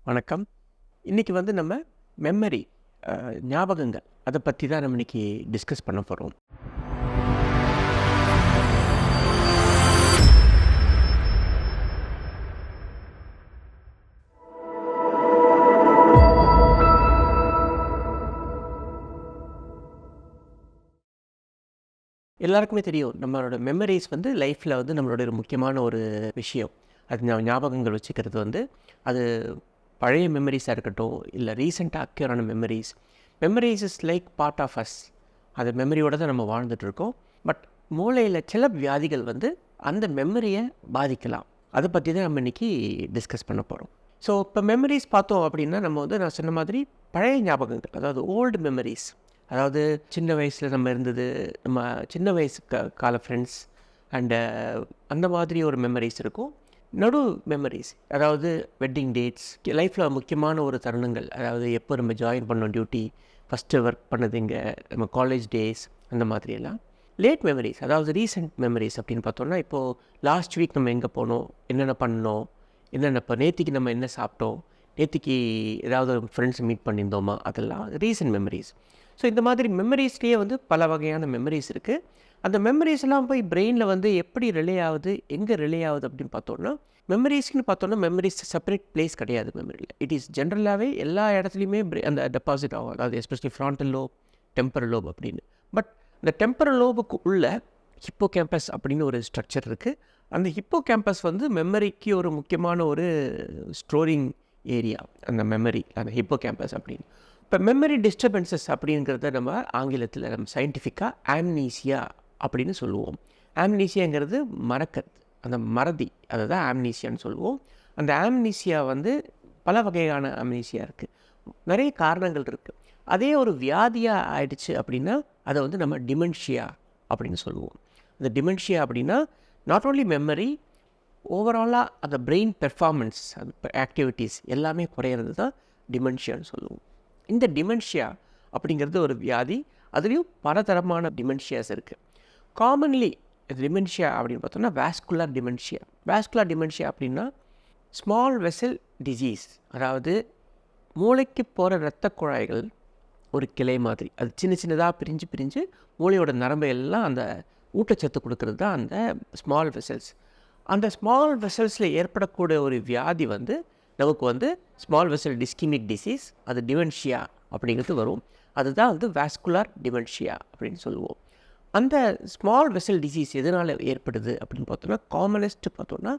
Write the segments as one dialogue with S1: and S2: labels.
S1: வணக்கம். இன்னைக்கு வந்து நம்ம மெமரி ஞாபகங்கள் அதை பற்றி தான் நம்ம இன்னைக்கு டிஸ்கஸ் பண்ண போகிறோம். எல்லாருக்குமே தெரியும் நம்மளோட மெமரிஸ் வந்து லைஃப்பில் வந்து நம்மளோட ஒரு முக்கியமான ஒரு விஷயம். அது ஞாபகங்கள் வச்சுக்கிறது வந்து அது பழைய மெமரிஸாக இருக்கட்டும், இல்லை ரீசெண்டாக அக்யூரான memories. Memories is like part of us. அது மெமரியோடு தான் நம்ம வாழ்ந்துட்டுருக்கோம். பட் மூளையில் சில வியாதிகள் வந்து அந்த மெமரியை பாதிக்கலாம். அதை பற்றி தான் நம்ம இன்றைக்கி டிஸ்கஸ் பண்ண போகிறோம். ஸோ இப்போ மெமரிஸ் பார்த்தோம் அப்படின்னா நம்ம வந்து நான் சொன்ன மாதிரி பழைய ஞாபகங்கள், அதாவது ஓல்டு மெமரிஸ், அதாவது சின்ன வயசில் நம்ம இருந்தது, நம்ம சின்ன வயசு கால ஃப்ரெண்ட்ஸ் அண்டு அந்த மாதிரி ஒரு மெமரிஸ் இருக்கும். நடு மெமரிஸ், அதாவது வெட்டிங் டேட்ஸ், லைஃப்பில் முக்கியமான ஒரு தருணங்கள், அதாவது எப்போ நம்ம ஜாயின் பண்ணோம் டியூட்டி, ஃபஸ்ட்டு ஒர்க் பண்ணது இங்கே, நம்ம காலேஜ் டேஸ், அந்த மாதிரியெல்லாம். லேட் மெமரிஸ், அதாவது ரீசெண்ட் மெமரிஸ் அப்படின்னு பார்த்தோன்னா, இப்போது லாஸ்ட் வீக் நம்ம எங்கே போனோம், என்னென்ன பண்ணோம், என்னென்ன இப்போ நேற்றுக்கு நம்ம என்ன சாப்பிட்டோம், நேற்றுக்கு ஏதாவது ஃப்ரெண்ட்ஸ் மீட் பண்ணியிருந்தோமா, அதெல்லாம் ரீசெண்ட் மெமரிஸ். ஸோ இந்த மாதிரி மெமரிஸ்லேயே வந்து பல வகையான மெமரிஸ் இருக்குது. அந்த மெமரிஸ் எல்லாம் போய் பிரெயினில் வந்து எப்படி ரிலே ஆகுது, எங்கே ரிலே ஆகுது அப்படின்னு பார்த்தோன்னா, மெமரிஸ்ன்னு பார்த்தோன்னா மெமரிஸ் செப்பரேட் பிளேஸ் கிடையாது மெமரியில். இட் இஸ் ஜென்ரலாகவே எல்லா இடத்துலையுமே அந்த டெபாசிட் ஆகும், அதாவது especially frontal lobe, temporal lobe அப்படின்னு. பட் இந்த டெம்பரல் லோபுக்கு உள்ள ஹிப்போ கேம்பஸ் அப்படின்னு ஒரு ஸ்ட்ரக்சர் இருக்குது. அந்த ஹிப்போ கேம்பஸ் வந்து மெமரிக்கு ஒரு முக்கியமான ஒரு ஸ்டோரிங் ஏரியா, அந்த மெமரி, அந்த ஹிப்போ கேம்பஸ் அப்படின்னு. இப்போ மெமரி டிஸ்டர்பன்சஸ் அப்படிங்கிறத நம்ம ஆங்கிலத்தில் நம்ம சயின்டிஃபிக்காக ஆம்னீசியா அப்படின்னு சொல்லுவோம். ஆம்னீசியாங்கிறது மறக்கிறது, அந்த மறதி, அதை தான் ஆம்னீசியான்னு சொல்லுவோம். அந்த ஆம்னீசியா வந்து பல வகையான ஆம்னீசியா இருக்குது, நிறைய காரணங்கள் இருக்குது. அதே ஒரு வியாதியாக ஆயிடுச்சு அப்படின்னா அதை வந்து நம்ம டிமென்ஷியா அப்படின்னு சொல்லுவோம். அந்த டிமென்ஷியா அப்படின்னா நாட் ஓன்லி மெமரி, ஓவராலாக அந்த பிரெயின் பெர்ஃபார்மன்ஸ், அந்த ஆக்டிவிட்டீஸ் எல்லாமே குறையிறது தான் டிமென்ஷியான்னு சொல்லுவோம். இந்த டிமென்ஷியா அப்படிங்கிறது ஒரு வியாதி. அதுலேயும் பலதரமான டிமென்ஷியாஸ் இருக்குது. காமன்லி டிமென்ஷியா அப்படின்னு பார்த்தோம்னா வாஸ்குலர் டிமென்ஷியா. வாஸ்குலர் டிமென்ஷியா அப்படின்னா ஸ்மால் வெசல் டிசீஸ், அதாவது மூளைக்கு போகிற இரத்த குழாய்கள் ஒரு கிளை மாதிரி, அது சின்ன சின்னதாக பிரிஞ்சு பிரிஞ்சு மூளையோட நரம்பு எல்லாம் அந்த ஊட்டச்சத்து கொடுக்கறது தான் அந்த ஸ்மால் வெசல்ஸ். அந்த ஸ்மால் வெசல்ஸில் ஏற்படக்கூடிய ஒரு வியாதி வந்து நமக்கு வந்து ஸ்மால் வெசல் டிஸ்கிமிக் டிசீஸ், அது டிமென்ஷியா அப்படிங்கிறது வரும். அதுதான் வந்து வாஸ்குலர் டிமென்ஷியா அப்படின்னு சொல்லுவோம். அந்த ஸ்மால் வெசல் டிசீஸ் எதனால் ஏற்படுது அப்படின்னு பார்த்தோன்னா, காமனஸ்ட்டு பார்த்தோன்னா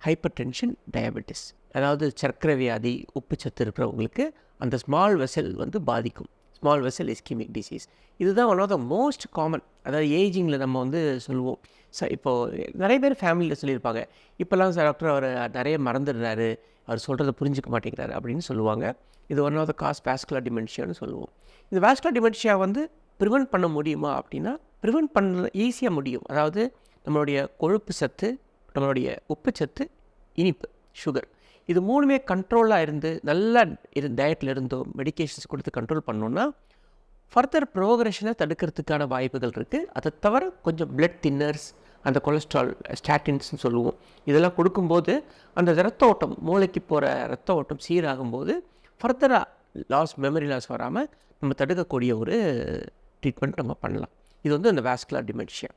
S1: ஹைப்பர் டென்ஷன், டயபெட்டிஸ், அதாவது சர்க்கரை வியாதி, உப்புச்சத்து இருக்கிறவங்களுக்கு அந்த ஸ்மால் வெசல் வந்து பாதிக்கும். ஸ்மால் வெசல் இஸ்கிமிக் டிசீஸ் இதுதான் one of the most common. அதாவது ஏஜிங்கில் நம்ம வந்து சொல்லுவோம். இப்போது நிறைய பேர் ஃபேமிலியில் சொல்லியிருப்பாங்க, இப்போல்லாம் டாக்டர் அவர் நிறைய மறந்துடுறாரு, அவர் சொல்கிறத புரிஞ்சிக்க மாட்டேங்கிறாரு அப்படின்னு சொல்லுவாங்க. இது one of the cause vascular டிமென்ஷியான்னு சொல்லுவோம். இந்த வாஸ்குலர் டிமென்ஷியா வந்து ப்ரிவென்ட் பண்ண முடியுமா அப்படின்னா, ப்ரிவென்ட் பண்ண ஈஸியாக முடியும். அதாவது நம்மளுடைய கொழுப்பு சத்து, நம்மளுடைய உப்பு சத்து, இனிப்பு, சுகர், இது மூணுமே கண்ட்ரோலாக இருந்து நல்லா டயட்டில் இருந்தோ மெடிக்கேஷன்ஸ் கொடுத்து கண்ட்ரோல் பண்ணோன்னா ஃபர்தர் ப்ரோக்ரெஷனை தடுக்கிறதுக்கான வாய்ப்புகள் இருக்குது. அதை தவிர கொஞ்சம் பிளட் தின்னர்ஸ், அந்த கொலஸ்ட்ரால், ஸ்டாட்டின்ஸ்னு சொல்லுவோம், இதெல்லாம் கொடுக்கும்போது அந்த இரத்த ஓட்டம், மூளைக்கு போகிற இரத்த ஓட்டம் சீராகும்போது ஃபர்தராக மெமரி லாஸ் வராமல் நம்ம தடுக்கக்கூடிய ஒரு ட்ரீட்மெண்ட் நம்ம பண்ணலாம். இது வந்து அந்த வாஸ்குலர் டிமென்ஷியா.